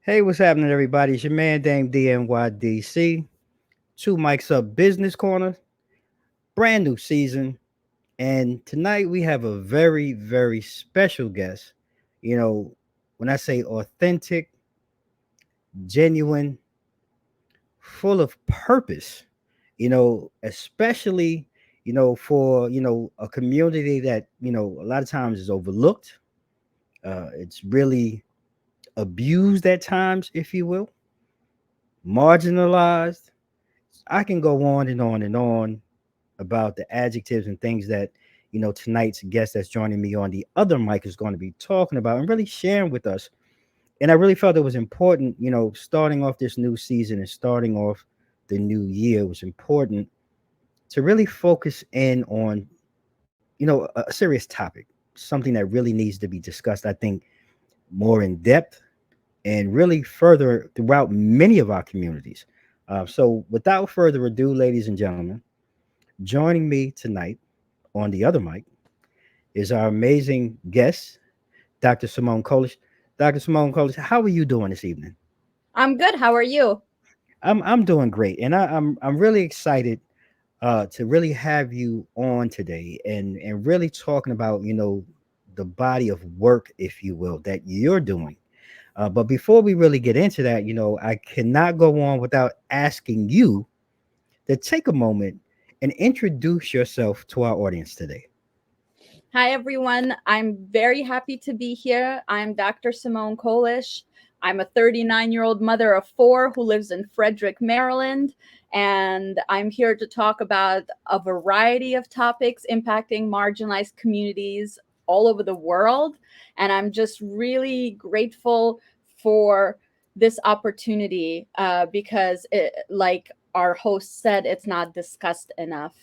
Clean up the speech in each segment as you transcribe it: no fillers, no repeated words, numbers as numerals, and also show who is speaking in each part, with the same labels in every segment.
Speaker 1: Hey, what's happening, everybody? It's your man, Dame DNYDC. Two mics up, business corner, brand new season. And tonight we have a very, very special guest. You know, when I say authentic, genuine, full of purpose, especially, for, a community that, a lot of times is overlooked. It's really abused at times, if you will, marginalized. I can go on and on and on about the adjectives and things that tonight's guest that's joining me on the other mic is going to be talking about and really sharing with us. And I really felt it was important, starting off this new season and starting off the new year was important to really focus in on a serious topic, something that really needs to be discussed, I think, more in depth and really further throughout many of our communities. So without further ado, ladies and gentlemen, joining me tonight on the other mic is our amazing guest, Dr. Simone Kolysh. Dr. Simone Kolysh, how are you doing this evening?
Speaker 2: I'm good. How are you?
Speaker 1: I'm doing great, and I'm really excited to really have you on today and really talking about the body of work, if you will, that you're doing. But before we really get into that, I cannot go on without asking you to take a moment and introduce yourself to our audience today.
Speaker 2: Hi, everyone. I'm very happy to be here. I'm Dr. Simone Kolysh. I'm a 39-year-old mother of four who lives in Frederick, Maryland. And I'm here to talk about a variety of topics impacting marginalized communities all over the world. And I'm just really grateful for this opportunity because, like our host said, it's not discussed enough.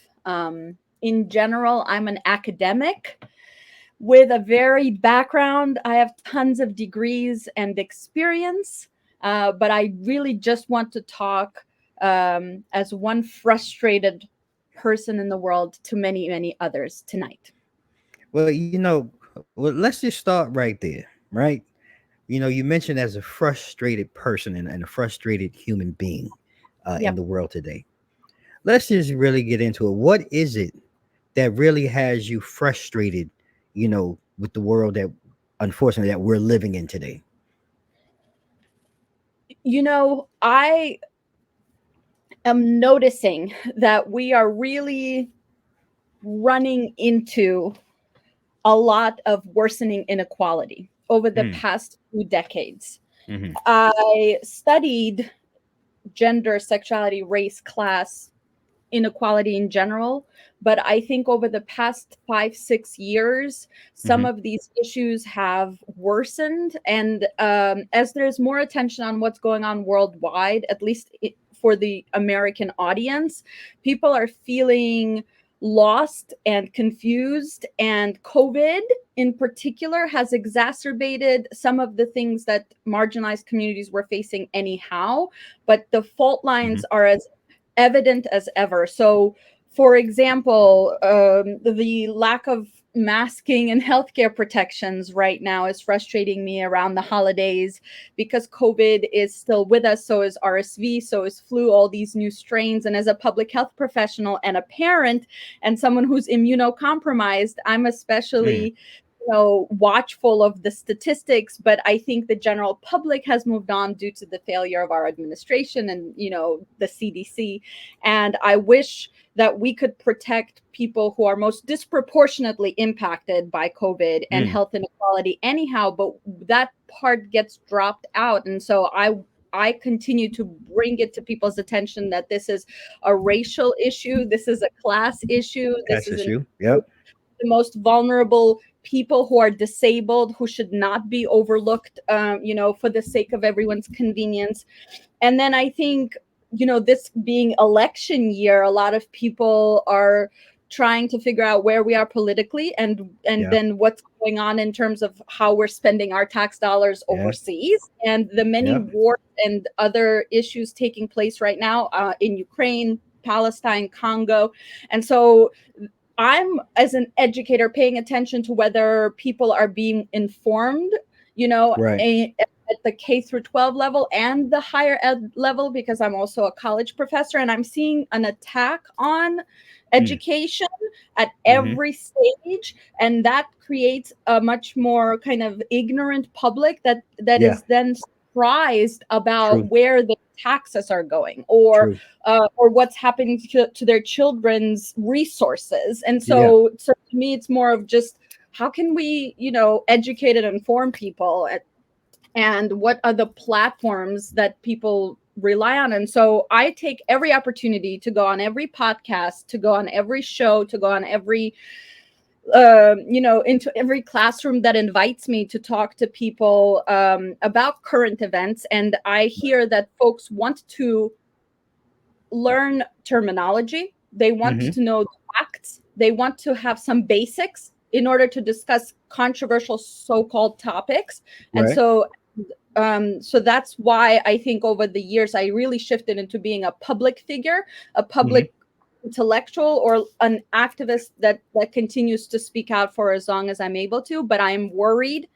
Speaker 2: In general, I'm an academic with a varied background. I have tons of degrees and experience, but I really just want to talk as one frustrated person in the world to many, many others tonight.
Speaker 1: Well, let's just start right there, right? You mentioned as a frustrated person and a frustrated human being in
Speaker 2: Yep.
Speaker 1: the world today. Let's just really get into it. What is it that really has you frustrated, with the world that unfortunately that we're living in today?
Speaker 2: I am noticing that we are really running into a lot of worsening inequality over the
Speaker 1: Mm,
Speaker 2: past 2 decades.
Speaker 1: hmm.
Speaker 2: I studied gender, sexuality, race, class, inequality in general. But I think over the past 5, 6 years, some
Speaker 1: Hmm.
Speaker 2: of these issues have worsened. And as there's more attention on what's going on worldwide, at least for the American audience, people are feeling lost and confused. And COVID in particular has exacerbated some of the things that marginalized communities were facing anyhow, but the fault
Speaker 1: Hmm.
Speaker 2: lines are as evident as ever. So, for example, the lack of masking and healthcare protections right now is frustrating me around the holidays because COVID is still with us. So is RSV, so is flu, all these new strains. And as a public health professional and a parent and someone who's immunocompromised, I'm
Speaker 1: Mm.
Speaker 2: especially watchful of the statistics, but I think the general public has moved on due to the failure of our administration and the CDC. And I wish that we could protect people who are most disproportionately impacted by COVID and
Speaker 1: Mm.
Speaker 2: health inequality anyhow, but that part gets dropped out. And so I continue to bring it to people's attention that this is a racial issue, this is a class issue, this
Speaker 1: That's
Speaker 2: is an
Speaker 1: issue. Yep.
Speaker 2: the most vulnerable people who are disabled, who should not be overlooked, for the sake of everyone's convenience. And then I think, this being election year, a lot of people are trying to figure out where we are politically and
Speaker 1: Yeah.
Speaker 2: then what's going on in terms of how we're spending our tax dollars
Speaker 1: Yeah.
Speaker 2: overseas and the many
Speaker 1: Yep.
Speaker 2: wars and other issues taking place right now in Ukraine, Palestine, Congo. And so I'm, as an educator, paying attention to whether people are being informed, you know,
Speaker 1: Right.
Speaker 2: a- at the K through 12 level and the higher ed level, because I'm also a college professor, and I'm seeing an attack on
Speaker 1: Mm.
Speaker 2: education at
Speaker 1: Mm-hmm.
Speaker 2: every stage, and that creates a much more kind of ignorant public that
Speaker 1: Yeah.
Speaker 2: is then surprised about
Speaker 1: True.
Speaker 2: where the taxes are going,
Speaker 1: True.
Speaker 2: or what's happening to their children's resources. And
Speaker 1: Yeah.
Speaker 2: so to me, it's more of just how can we, educate and inform people, and what are the platforms that people rely on. And so I take every opportunity to go on every podcast, to go on every show, to go on every into every classroom that invites me to talk to people about current events. And I hear that folks want to learn terminology, they want
Speaker 1: Mm-hmm.
Speaker 2: to know the facts, they want to have some basics in order to discuss controversial so-called topics. And
Speaker 1: Right.
Speaker 2: so that's why I think over the years I really shifted into being a public figure, a
Speaker 1: Mm-hmm.
Speaker 2: public intellectual, or an activist that continues to speak out for as long as I'm able to. But I'm worried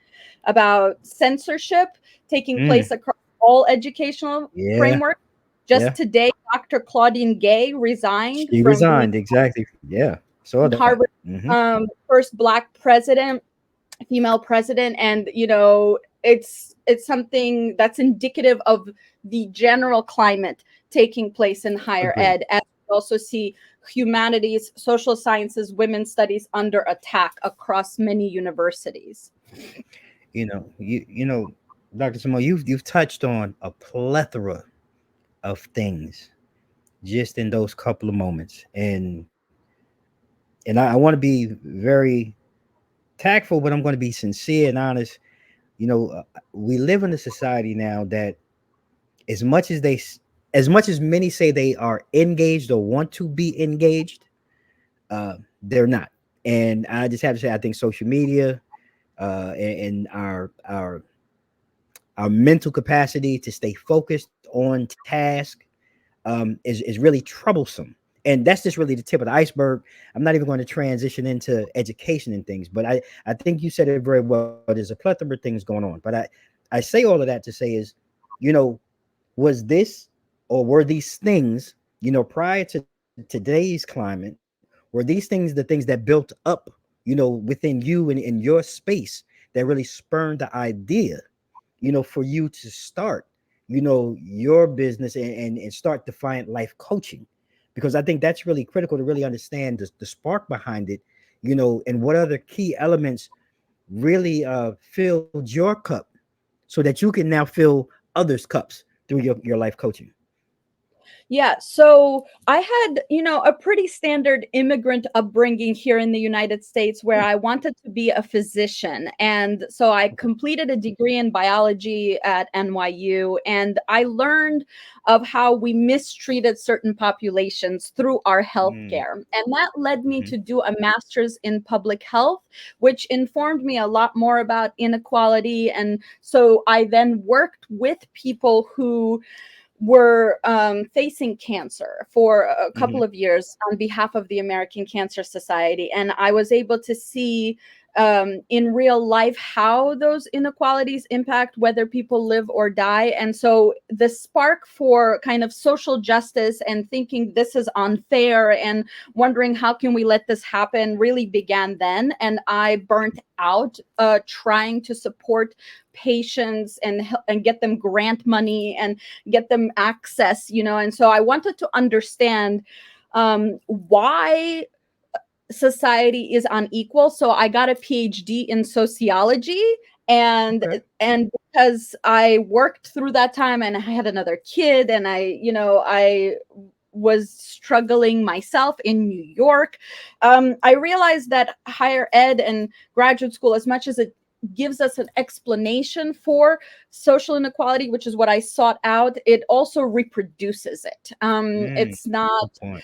Speaker 2: about censorship taking
Speaker 1: Mm.
Speaker 2: place across all educational
Speaker 1: Yeah.
Speaker 2: frameworks. Just
Speaker 1: Yeah.
Speaker 2: today, Dr. Claudine Gay resigned
Speaker 1: She
Speaker 2: from being
Speaker 1: resigned. Exactly. Yeah. Saw that.
Speaker 2: Harvard
Speaker 1: Mm-hmm.
Speaker 2: first Black president, female president. And it's something that's indicative of the general climate taking place in higher
Speaker 1: Agreed.
Speaker 2: ed, as we also see humanities, social sciences, women's studies under attack across many universities.
Speaker 1: You know, Dr. Simone, you've touched on a plethora of things just in those couple of moments, and I want to be very tactful, but I'm going to be sincere and honest. We live in a society now that as much as as much as many say they are engaged or want to be engaged, they're not. And I just have to say, I think social media, and our mental capacity to stay focused on task, is really troublesome. And that's just really the tip of the iceberg. I'm not even going to transition into education and things, but I think you said it very well. There's a plethora of things going on. But I say all of that to say is, you know, was this or were these things, prior to today's climate, were these things the things that built up, within you and in your space, that really spurned the idea, for you to start, your business, and start Defiant Life Coaching? Because I think that's really critical to really understand the spark behind it, and what other key elements really filled your cup so that you can now fill others' cups through your life coaching.
Speaker 2: Yeah, so I had, a pretty standard immigrant upbringing here in the United States, where
Speaker 1: Hmm.
Speaker 2: I wanted to be a physician. And so I
Speaker 1: Okay.
Speaker 2: completed a degree in biology at NYU, and I learned of how we mistreated certain populations through our
Speaker 1: Mm.
Speaker 2: healthcare. And that led me
Speaker 1: Hmm.
Speaker 2: to do a master's in public health, which informed me a lot more about inequality. And so I then worked with people who were facing cancer for a
Speaker 1: Hmm.
Speaker 2: couple of years on behalf of the American Cancer Society. And I was able to see in real life how those inequalities impact whether people live or die. And so the spark for kind of social justice and thinking this is unfair and wondering how can we let this happen really began then. And I burnt out trying to support patients and get them grant money and get them access, and so I wanted to understand why society is unequal. So I got a PhD in sociology, and
Speaker 1: Okay.
Speaker 2: and because I worked through that time and I had another kid, and I was struggling myself in New York, I realized that higher ed and graduate school, as much as it gives us an explanation for social inequality, which is what I sought out, it also reproduces it.
Speaker 1: Mm. Good point.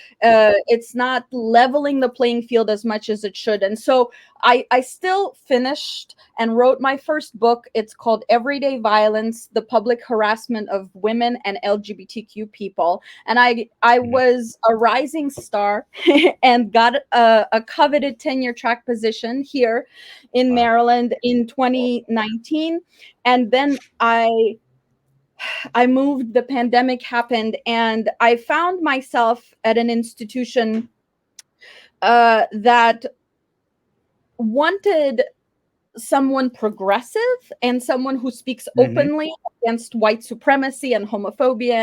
Speaker 2: It's not leveling the playing field as much as it should. And so I still finished and wrote my first book. It's called Everyday Violence: The Public Harassment of Women and LGBTQ People. And I
Speaker 1: Hmm.
Speaker 2: was a rising star and got a coveted tenure track position here in
Speaker 1: Wow.
Speaker 2: Maryland in 2019, and then I moved, the pandemic happened, and I found myself at an institution that wanted someone progressive and someone who speaks
Speaker 1: Hmm.
Speaker 2: openly against white supremacy and homophobia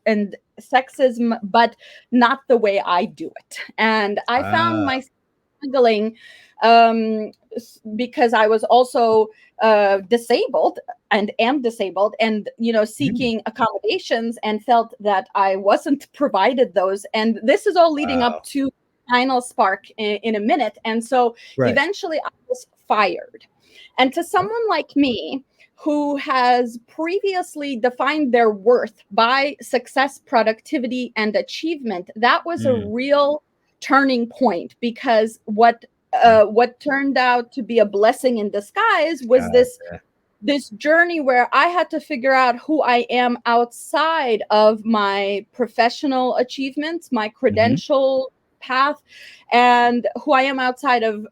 Speaker 2: and sexism, but not the way I do it. And I found
Speaker 1: Ah.
Speaker 2: myself struggling, because I was also disabled and am disabled, and
Speaker 1: Mm.
Speaker 2: seeking accommodations, and felt that I wasn't provided those. And this is all leading up
Speaker 1: Wow.
Speaker 2: to final spark in a minute. And so
Speaker 1: Right.
Speaker 2: eventually I was fired. And to
Speaker 1: Oh.
Speaker 2: someone like me, who has previously defined their worth by success, productivity, and achievement, that was a
Speaker 1: Mm.
Speaker 2: real turning point, because
Speaker 1: Mm.
Speaker 2: what turned out to be a blessing in disguise was
Speaker 1: God.
Speaker 2: this journey where I had to figure out who I am outside of my professional achievements, my
Speaker 1: Hmm.
Speaker 2: credential path, and who I am outside of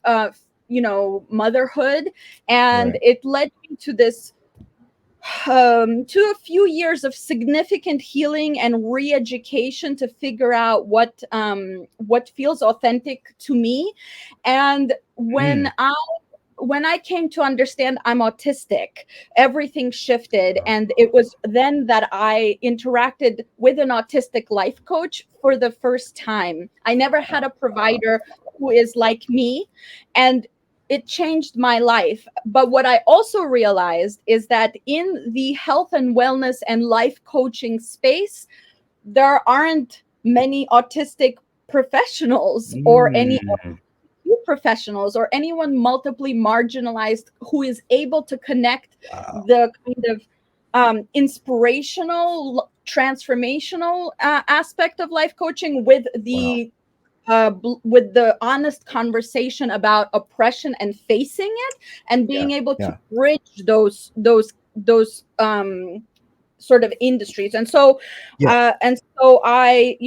Speaker 2: motherhood. And
Speaker 1: Right.
Speaker 2: it led me to this to a few years of significant healing and re-education to figure out what feels authentic to me. And
Speaker 1: Mm.
Speaker 2: when I came to understand I'm autistic, everything shifted.
Speaker 1: Oh.
Speaker 2: And it was then that I interacted with an autistic life coach for the first time. I never had a provider who is like me, and it changed my life. But what I also realized is that in the health and wellness and life coaching space, there aren't many autistic professionals, or any
Speaker 1: Mm.
Speaker 2: professionals, or anyone multiply marginalized who is able to connect
Speaker 1: Wow.
Speaker 2: the kind of inspirational, transformational aspect of life coaching with
Speaker 1: Wow.
Speaker 2: with the honest conversation about oppression and facing it, and
Speaker 1: Yeah.
Speaker 2: being able to
Speaker 1: Yeah.
Speaker 2: bridge those sort of industries.
Speaker 1: Yeah.
Speaker 2: And so I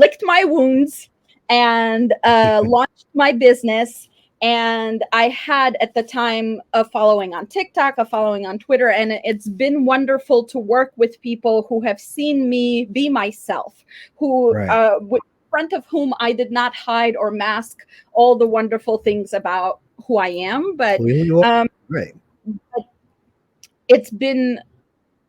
Speaker 2: licked my wounds and launched my business. And I had at the time a following on TikTok, a following on Twitter, and it's been wonderful to work with people who have seen me be myself, who
Speaker 1: Right.
Speaker 2: in front of whom I did not hide or mask all the wonderful things about who I am. But
Speaker 1: Who you are.
Speaker 2: um,
Speaker 1: Right.
Speaker 2: it's been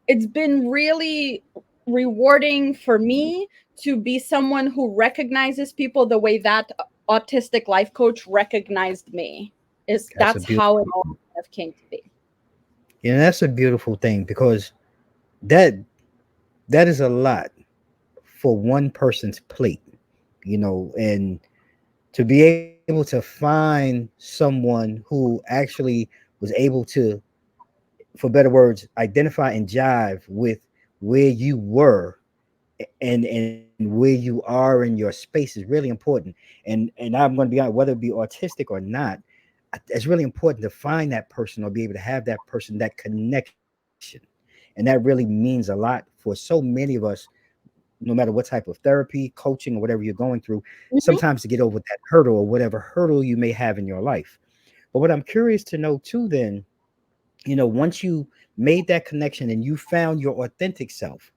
Speaker 2: it's been really rewarding for me to be someone who recognizes people the way that autistic life coach recognized me. Is
Speaker 1: That's a
Speaker 2: That's how it
Speaker 1: beautiful.
Speaker 2: all kind of came to be.
Speaker 1: Yeah, that's a beautiful thing because that that is a lot for one person's plate, and to be able to find someone who actually was able to, for better words, identify and jive with where you were and where you are in your space is really important. And I'm going to be honest, whether it be autistic or not, it's really important to find that person or be able to have that person, that connection. And that really means a lot for so many of us, no matter what type of therapy, coaching, or whatever you're going through,
Speaker 2: Mhm.
Speaker 1: sometimes to get over that hurdle or whatever hurdle you may have in your life. But what I'm curious to know too, then, once you made that connection and you found your authentic self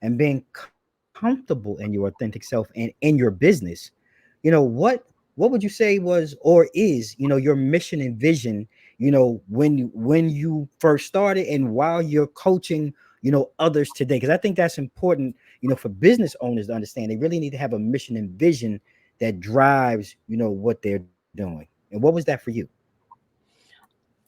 Speaker 1: and being comfortable in your authentic self and in your business, what would you say was or is, your mission and vision, when you first started and while you're coaching, others today? Because I think that's important, for business owners to understand. They really need to have a mission and vision that drives, what they're doing. And what was that for you?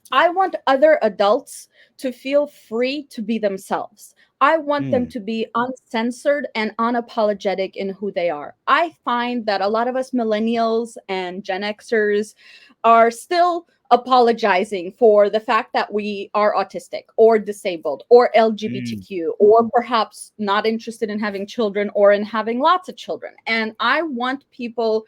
Speaker 2: I want other adults to feel free to be themselves. I want them
Speaker 1: Mm.
Speaker 2: to be uncensored and unapologetic in who they are. I find that a lot of us millennials and Gen Xers are still apologizing for the fact that we are autistic or disabled or
Speaker 1: Mm.
Speaker 2: LGBTQ, or perhaps not interested in having children or in having lots of children. And I want people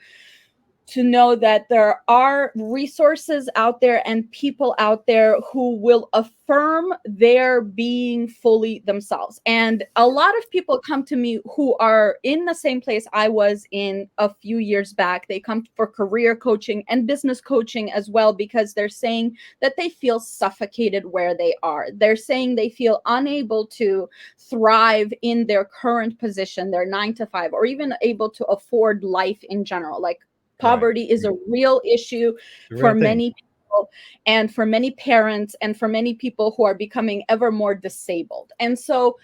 Speaker 2: to know that there are resources out there and people out there who will affirm their being fully themselves. And a lot of people come to me who are in the same place I was in a few years back. They come for career coaching and business coaching as well, because they're saying that they feel suffocated where they are. They're saying they feel unable to thrive in their current position, their 9 to 5, or even able to afford life in general. Like,
Speaker 1: Right.
Speaker 2: poverty is a real issue
Speaker 1: The
Speaker 2: for
Speaker 1: real thing.
Speaker 2: many people, and for many parents, and for many people who are becoming ever more disabled. And so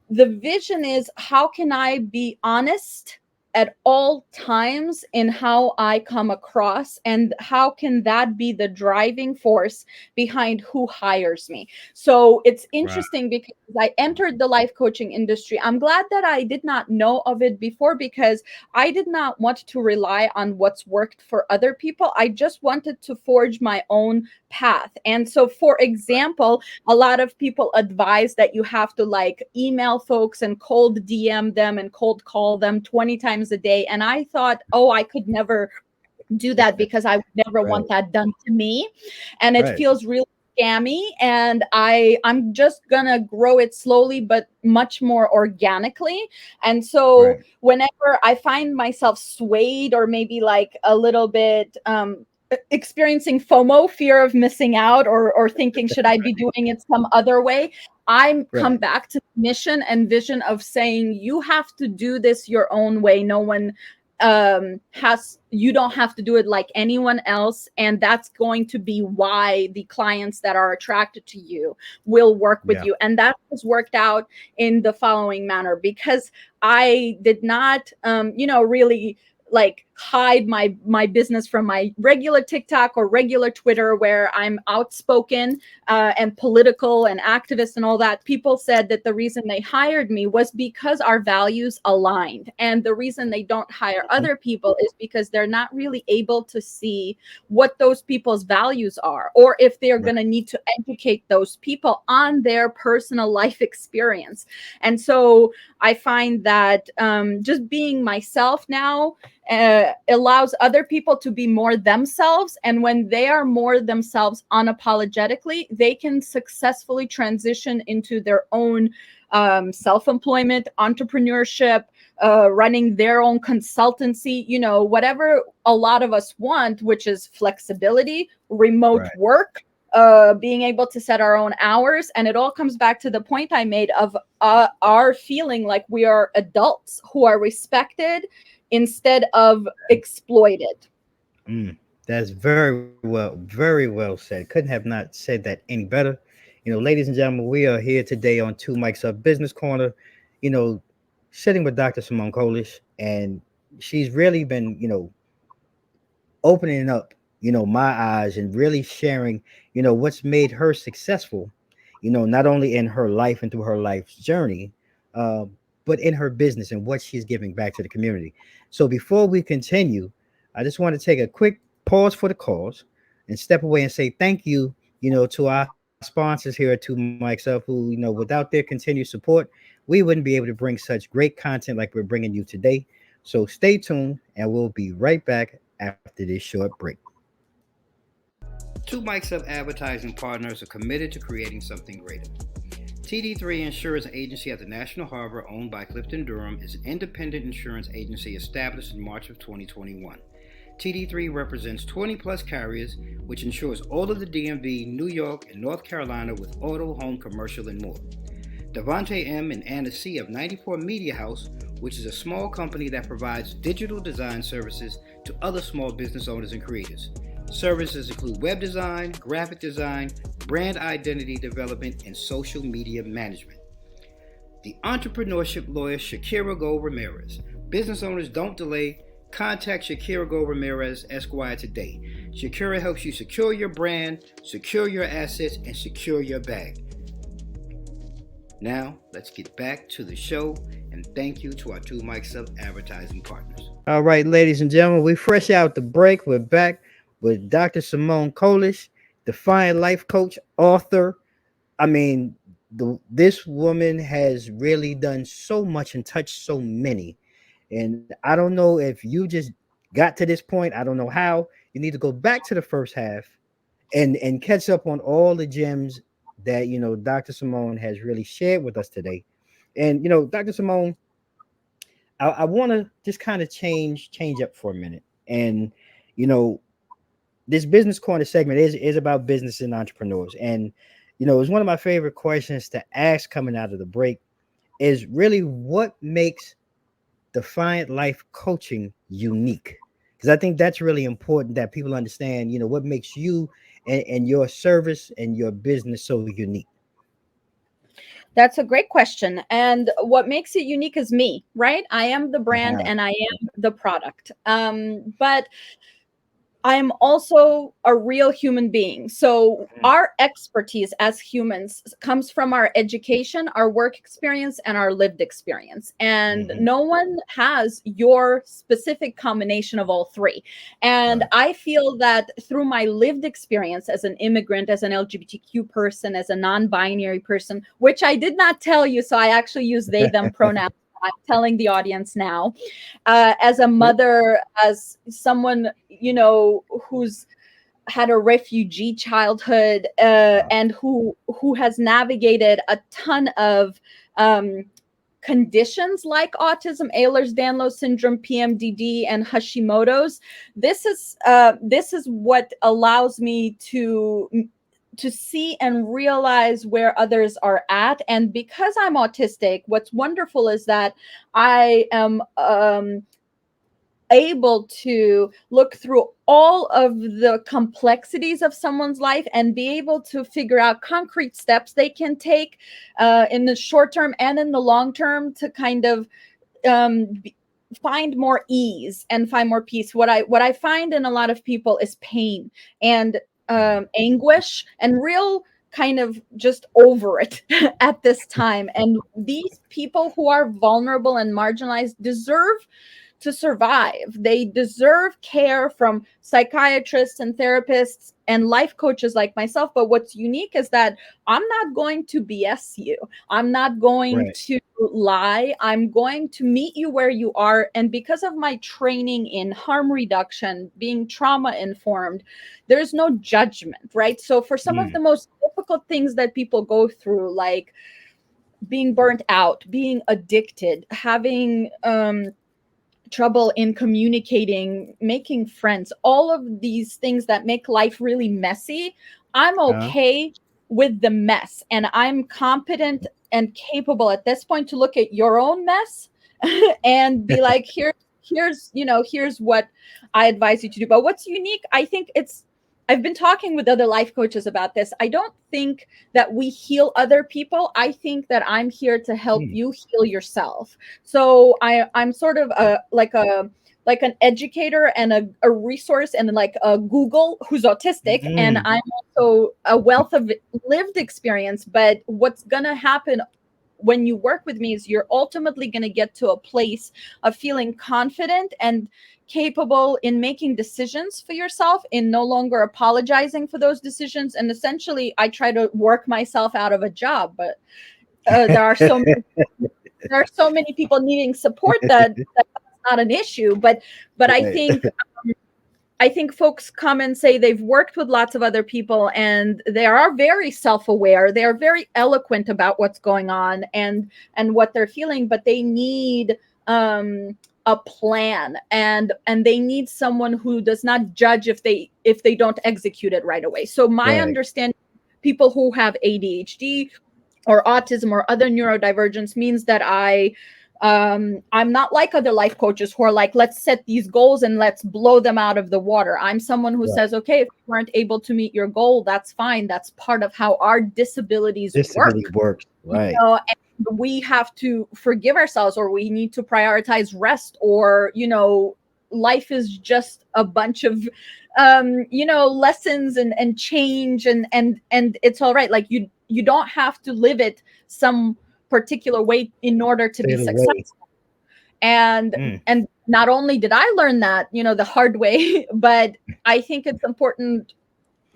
Speaker 2: the vision is, how can I be honest at all times in how I come across, and how can that be the driving force behind who hires me? So it's
Speaker 1: Right.
Speaker 2: interesting because I entered the life coaching industry. I'm glad that I did not know of it before, because I did not want to rely on what's worked for other people. I just wanted to forge my own path. And so, for example, a lot of people advise that you have to like email folks and cold DM them and cold call them 20 times a day. And I thought, oh, I could never do that, because I would never want
Speaker 1: Right.
Speaker 2: that done to me. And it
Speaker 1: Right.
Speaker 2: feels really scammy. And I'm just gonna grow it slowly but much more organically. And so
Speaker 1: Right.
Speaker 2: whenever I find myself swayed, or maybe like a little bit experiencing FOMO, fear of missing out, or thinking, should I be doing it some other way? I come
Speaker 1: Right.
Speaker 2: back to the mission and vision of saying, you have to do this your own way. No one has you don't have to do it like anyone else, and that's going to be why the clients that are attracted to you will work with
Speaker 1: Yeah.
Speaker 2: you. And that has worked out in the following manner, because I did not really like hide my business from my regular TikTok or regular Twitter, where I'm outspoken and political and activist and all that. People said that the reason they hired me was because our values aligned, and the reason they don't hire
Speaker 1: Mhm.
Speaker 2: other people is because they're not really able to see what those people's values are, or if they're
Speaker 1: Right.
Speaker 2: going to need to educate those people on their personal life experience. And so I find that just being myself now allows other people to be more themselves. And when they are more themselves unapologetically, they can successfully transition into their own self employment, entrepreneurship, running their own consultancy, whatever a lot of us want, which is flexibility, remote
Speaker 1: Right.
Speaker 2: work. Being able to set our own hours. And it all comes back to the point I made of our feeling like we are adults who are respected instead of exploited.
Speaker 1: Mm, that's very well said. Couldn't have not said that any better. Ladies and gentlemen, we are here today on Two Mics Up Business Corner, you know, sitting with Dr. Simone Kolysh, and she's really been, opening up, my eyes and really sharing, what's made her successful, not only in her life and through her life's journey, uh, but in her business and what she's giving back to the community. So before we continue, I just want to take a quick pause for the cause and step away and say thank you, to our sponsors here at Two Mics Up, who, without their continued support, we wouldn't be able to bring such great content like we're bringing you today. So stay tuned and we'll be right back after this short break. Two Mics Up advertising partners are committed to creating something greater. TD3 Insurance Agency at the National Harbor, owned by Clifton Durham, is an independent insurance agency established in March of 2021. TD3 represents 20 plus carriers, which insures all of the DMV, New York, and North Carolina with auto, home, commercial, and more. Devontae M. and Anna C. of 94 Media House, which is a small company that provides digital design services to other small business owners and creators. Services include web design, graphic design, brand identity development, and social media management. The entrepreneurship lawyer Shakira Go Ramirez. Business owners, don't delay. Contact Shakira Go Ramirez Esquire today. Shakira helps you secure your brand, secure your assets, and secure your bag. Now, let's get back to the show, and thank you to our Two Mics Up advertising partners. All right, ladies and gentlemen, we fresh out the break. We're back with Dr. Simone Kolysh, Defiant life coach, author. I mean, this woman has really done so much and touched so many. And I don't know if you just got to this point. I don't know how. You need to go back to the first half and catch up on all the gems that Dr. Simone has really shared with us today. And Dr. Simone, I want to just kind of change up for a minute. And you know, this business corner segment is about business and entrepreneurs. And it's one of my favorite questions to ask coming out of the break is really what makes Defiant Life coaching unique, because I think that's really important that people understand what makes you and your service and your business so unique.
Speaker 2: That's a great question. And what makes it unique is me, right? I am the brand
Speaker 1: Uh-huh.
Speaker 2: and I am the product. But I am also a real human being. So
Speaker 1: Mm.
Speaker 2: our expertise as humans comes from our education, our work experience, and our lived experience. And
Speaker 1: Mhm.
Speaker 2: no one has your specific combination of all three. And
Speaker 1: Right.
Speaker 2: I feel that through my lived experience as an immigrant, as an LGBTQ person, as a non-binary person, which I did not tell you, so I actually use they, them pronouns. I'm telling the audience now, as a
Speaker 1: Yep.
Speaker 2: mother, as someone who's had a refugee childhood,
Speaker 1: Wow.
Speaker 2: and who has navigated a ton of conditions like autism, Ehlers-Danlos syndrome, PMDD, and Hashimoto's. This is what allows me to see and realize where others are at. And because I'm autistic, what's wonderful is that I am able to look through all of the complexities of someone's life and be able to figure out concrete steps they can take, in the short term and in the long term, to kind of um, find more ease and find more peace. What I find in a lot of people is pain and anguish and real kind of just over it at this time. And these people who are vulnerable and marginalized deserve to survive. They deserve care from psychiatrists and therapists and life coaches like myself. But what's unique is that I'm not going to BS you. I'm not going
Speaker 1: Right.
Speaker 2: to lie. I'm going to meet you where you are. And because of my training in harm reduction, being trauma informed, there's no judgment, right? So for some of
Speaker 1: Mm.
Speaker 2: the most difficult things that people go through, like being burnt out, being addicted, having trouble in communicating, making friends, all of these things that make life really messy, I'm
Speaker 1: Huh?
Speaker 2: okay with the mess. And I'm competent and capable at this point to look at your own mess and be like, here's what I advise you to do. But what's unique, I think I've been talking with other life coaches about this. I don't think that we heal other people. I think that I'm here to help
Speaker 1: Mm.
Speaker 2: you heal yourself. So I'm sort of like an educator and a resource and like a Google who's autistic, and
Speaker 1: Mm.
Speaker 2: I'm also a wealth of lived experience. But what's gonna happen when you work with me is you're ultimately going to get to a place of feeling confident and capable in making decisions for yourself, in no longer apologizing for those decisions. And essentially, I try to work myself out of a job, but there are so many people needing support that that's not an issue. But
Speaker 1: Right.
Speaker 2: I think folks come and say they've worked with lots of other people and they are very self-aware. They are very eloquent about what's going on and what they're feeling, but they need a plan, and they need someone who does not judge if they don't execute it right away. So my
Speaker 1: Right.
Speaker 2: understanding, people who have ADHD or autism or other neurodivergence, means that I'm not like other life coaches who are like, let's set these goals and let's blow them out of the water. I'm someone who
Speaker 1: Right.
Speaker 2: says, okay, if you weren't able to meet your goal, that's fine. That's part of how our disabilities
Speaker 1: Disability
Speaker 2: work.
Speaker 1: works.
Speaker 2: You
Speaker 1: Right.
Speaker 2: know, and we have to forgive ourselves, or we need to prioritize rest, or life is just a bunch of lessons and change, and it's all right. Like you don't have to live it some particular way in order to be
Speaker 1: Sail away.
Speaker 2: successful. and
Speaker 1: Mm.
Speaker 2: and not only did I learn that the hard way, but I think it's important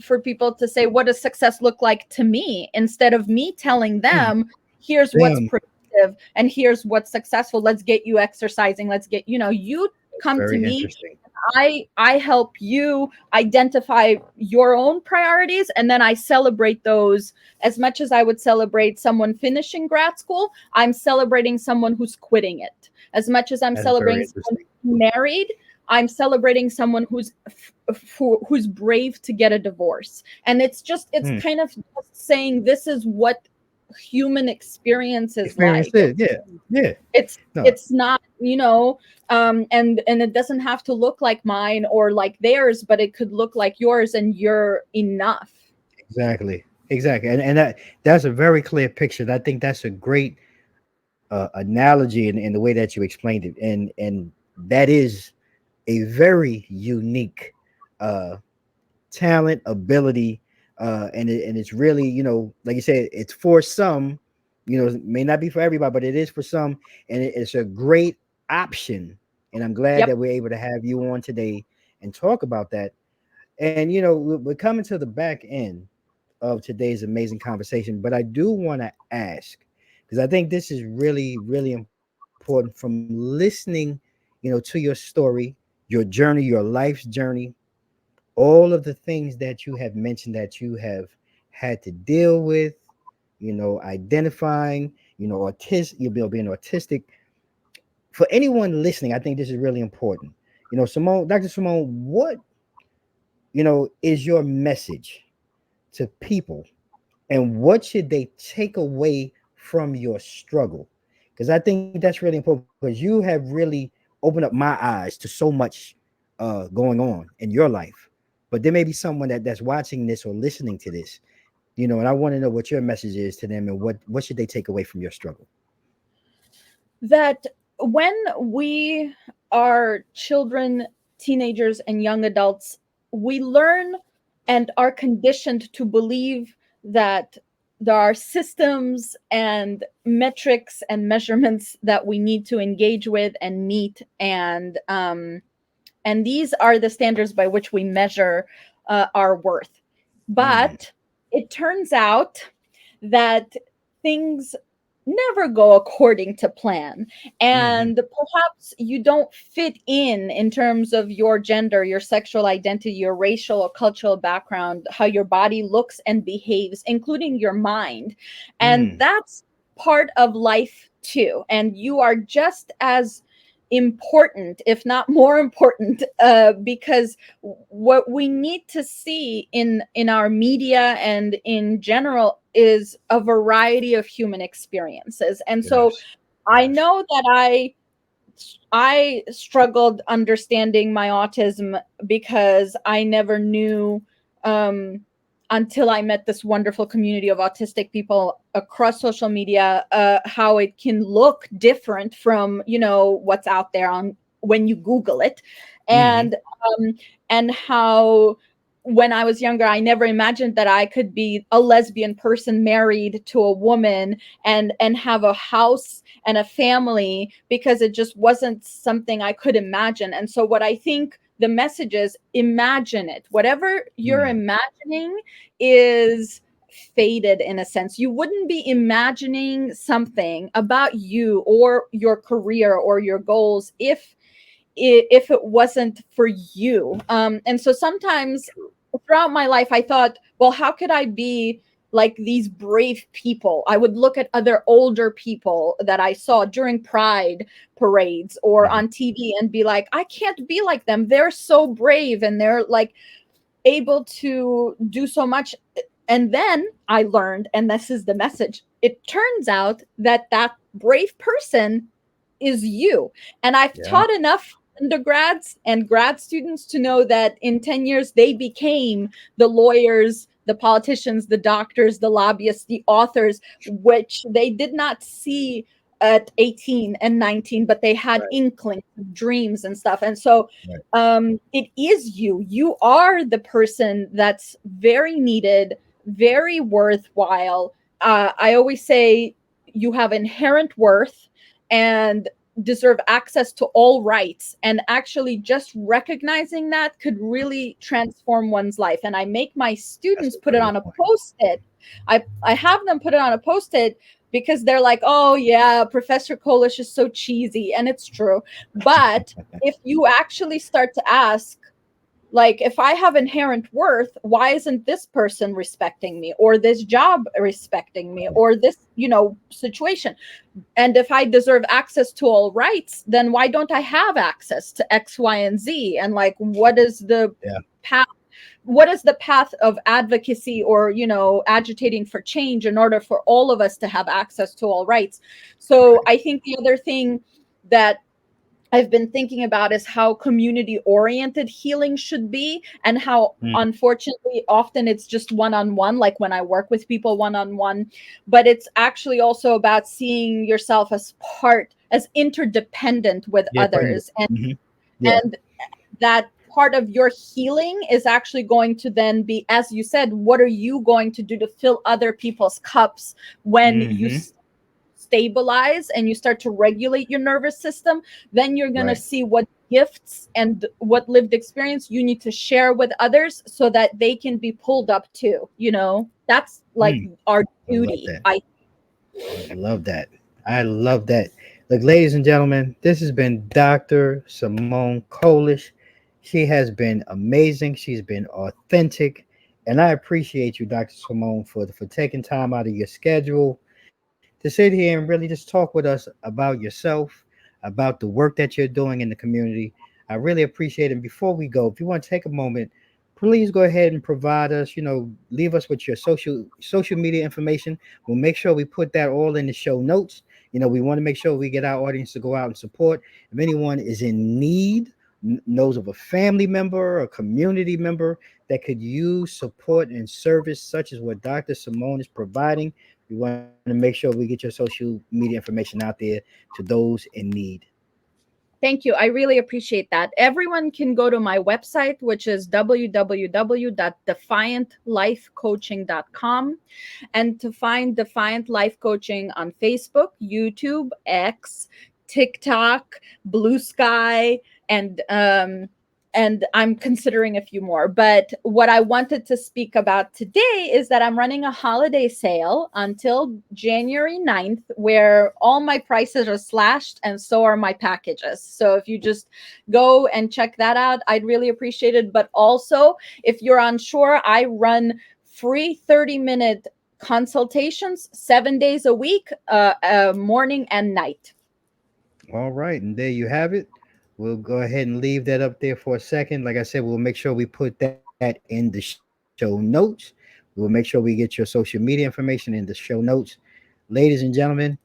Speaker 2: for people to say, what does success look like to me, instead of me telling
Speaker 1: Mm.
Speaker 2: them, here's what's
Speaker 1: Them.
Speaker 2: productive and here's what's successful. Let's get you exercising. Let's get you come to
Speaker 1: Very
Speaker 2: me.
Speaker 1: interesting.
Speaker 2: I help you identify your own priorities, and then I celebrate those as much as I would celebrate someone finishing grad school. I'm celebrating someone who's quitting it. As much as I'm
Speaker 1: That's very
Speaker 2: celebrating someone
Speaker 1: interesting.
Speaker 2: who's married, I'm celebrating someone who's brave to get a divorce. And it's
Speaker 1: Hmm.
Speaker 2: kind of just saying this is what human experience is
Speaker 1: Experience
Speaker 2: like.
Speaker 1: it. Yeah. Yeah.
Speaker 2: It's
Speaker 1: No,
Speaker 2: it's not, and it doesn't have to look like mine or like theirs, but it could look like yours, and you're enough.
Speaker 1: exactly. Exactly. And that's a very clear picture. And I think that's a great analogy in the way that you explained it. And that is a very unique uh talent, ability, and it's really, like you said, it's for some, it may not be for everybody, but it is for some, and it's a great option. And I'm glad
Speaker 2: Yep.
Speaker 1: that we're able to have you on today and talk about that. And we're coming to the back end of today's amazing conversation, but I do want to ask, because I think this is really, really important, from listening, to your story, your journey, your life's journey, all of the things that you have mentioned that you have had to deal with, identifying, autistic, being autistic. For anyone listening, I think this is really important. Simone, Dr. Simone, what, is your message to people, and what should they take away from your struggle? Because I think that's really important, because you have really opened up my eyes to so much going on in your life. But there may be someone that's watching this or listening to this, and I want to know what your message is to them, and what should they take away from your struggle.
Speaker 2: That when we are children, teenagers, and young adults, we learn and are conditioned to believe that there are systems and metrics and measurements that we need to engage with and meet, and these are the standards by which we measure our worth.
Speaker 1: Mm,
Speaker 2: But it turns out that things never go according to plan,
Speaker 1: hmm.
Speaker 2: and perhaps you don't fit in terms of your gender, your sexual identity, your racial or cultural background, how your body looks and behaves, including your mind. And
Speaker 1: Mm,
Speaker 2: that's part of life too, and you are just as important, if not more important, because what we need to see in our media and in general is a variety of human experiences. And so
Speaker 1: yes,
Speaker 2: I
Speaker 1: yes.
Speaker 2: know that I struggled understanding my autism because I never knew, um, until I met this wonderful community of autistic people across social media, how it can look different from what's out there on when you Google it,
Speaker 1: Hmm.
Speaker 2: and and how when I was younger, I never imagined that I could be a lesbian person married to a woman and have a house and a family, because it just wasn't something I could imagine. And so what I think the message is, imagine it. Whatever you're
Speaker 1: Mm,
Speaker 2: imagining is faded in a sense. You wouldn't be imagining something about you or your career or your goals if it wasn't for you. And so sometimes
Speaker 1: true.
Speaker 2: throughout my life, I thought, well, how could I be like these brave people? I would look at other older people that I saw during pride parades or
Speaker 1: Hmm.
Speaker 2: on TV and be like, I can't be like them. They're so brave and they're like able to do so much. And then I learned, and this is the message, it turns out that that brave person is you. And I've
Speaker 1: Yeah.
Speaker 2: taught enough undergrads and grad students to know that in 10 years, they became the lawyers, the politicians, the doctors, the lobbyists, the authors, which they did not see at 18 and 19, but they had
Speaker 1: Right.
Speaker 2: inklings, dreams, and stuff. And so
Speaker 1: Right.
Speaker 2: it is you. You are the person that's very needed, very worthwhile. I always say you have inherent worth and deserve access to all rights. And actually, just recognizing that could really transform one's life. And I make my
Speaker 1: That's
Speaker 2: students
Speaker 1: a
Speaker 2: put it
Speaker 1: very
Speaker 2: on
Speaker 1: good
Speaker 2: a
Speaker 1: point.
Speaker 2: post it. I have them put it on a post it because they're like, oh yeah, Professor Kolish is so cheesy, and it's true. But if you actually start to ask, like, if I have inherent worth, why isn't this person respecting me, or this job respecting me, or this, situation? And if I deserve access to all rights, then why don't I have access to X, Y, and Z? And like,
Speaker 1: Yeah.
Speaker 2: path what is the path of advocacy, or agitating for change in order for all of us to have access to all rights? So
Speaker 1: Right.
Speaker 2: I think the other thing that I've been thinking about is how community oriented healing should be, and how
Speaker 1: Mm.
Speaker 2: unfortunately often it's just one on one, like when I work with people one on one. But it's actually also about seeing yourself as as interdependent with
Speaker 1: Yeah. Partner.
Speaker 2: others. and
Speaker 1: Hmm. Yeah.
Speaker 2: and that part of your healing is actually going to then be, as you said, what are you going to do to fill other people's cups when you
Speaker 1: Hmm.
Speaker 2: stabilize and you start to regulate your nervous system? Then you're going to
Speaker 1: Right.
Speaker 2: see what gifts and what lived experience you need to share with others so that they can be pulled up too. That's like
Speaker 1: Mm.
Speaker 2: our
Speaker 1: I love
Speaker 2: duty.
Speaker 1: that. I love that. I love that. Look, ladies and gentlemen, this has been Dr. Simone Kolysh. She has been amazing. She's been authentic. And I appreciate you, Dr. Simone, for taking time out of your schedule to sit here and really just talk with us about yourself, about the work that you're doing in the community. I really appreciate it. Before we go, if you want to take a moment, please go ahead and provide us, leave us with your social media information. We'll make sure we put that all in the show notes. We want to make sure we get our audience to go out and support. If anyone is in need, knows of a family member, a community member that could use support and service such as what Dr. Simone is providing, we want to make sure we get your social media information out there to those in need.
Speaker 2: Thank you. I really appreciate that. Everyone can go to my website, which is www.defiantlifecoaching.com, and to find Defiant Life Coaching on Facebook, YouTube, X, TikTok, Blue Sky, and I'm considering a few more. But what I wanted to speak about today is that I'm running a holiday sale until January 9th, where all my prices are slashed and so are my packages. So if you just go and check that out, I'd really appreciate it. But also, if you're unsure, I run free 30-minute consultations 7 days a week, morning and night.
Speaker 1: All right, and there you have it. We'll go ahead and leave that up there for a second. Like I said, we'll make sure we put that in the show notes. We'll make sure we get your social media information in the show notes. Ladies and gentlemen,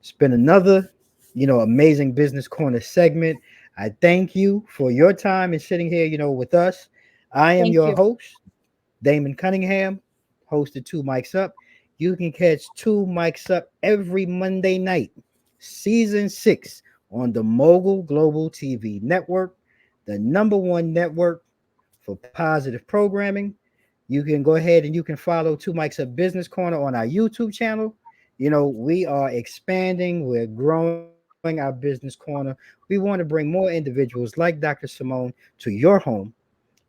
Speaker 1: it's been another, amazing business corner segment. I thank you for your time and sitting here, with us. I am
Speaker 2: Thank
Speaker 1: your
Speaker 2: you.
Speaker 1: host, Damon Cunningham, hosted Two Mics Up. You can catch Two Mics Up every Monday night, season 6, on the Mogul Global TV network, the number one network for positive programming. You can go ahead and you can follow Two Mics Up Business Corner on our YouTube channel. We are expanding, we're growing our business corner. We want to bring more individuals like Dr. Simone to your home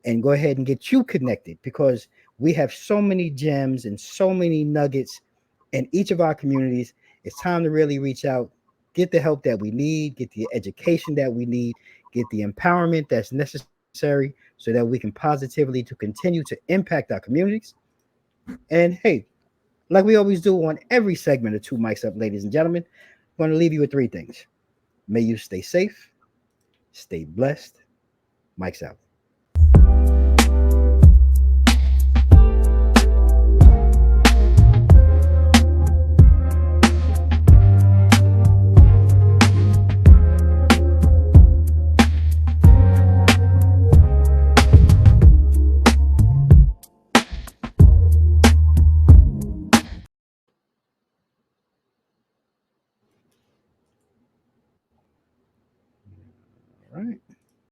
Speaker 1: and go ahead and get you connected, because we have so many gems and so many nuggets in each of our communities. It's time to really reach out, get the help that we need, get the education that we need, get the empowerment that's necessary so that we can positively to continue to impact our communities. And hey, like we always do on every segment of Two Mics Up, ladies and gentlemen, I'm going to leave you with three things. May you stay safe, stay blessed. Mics out.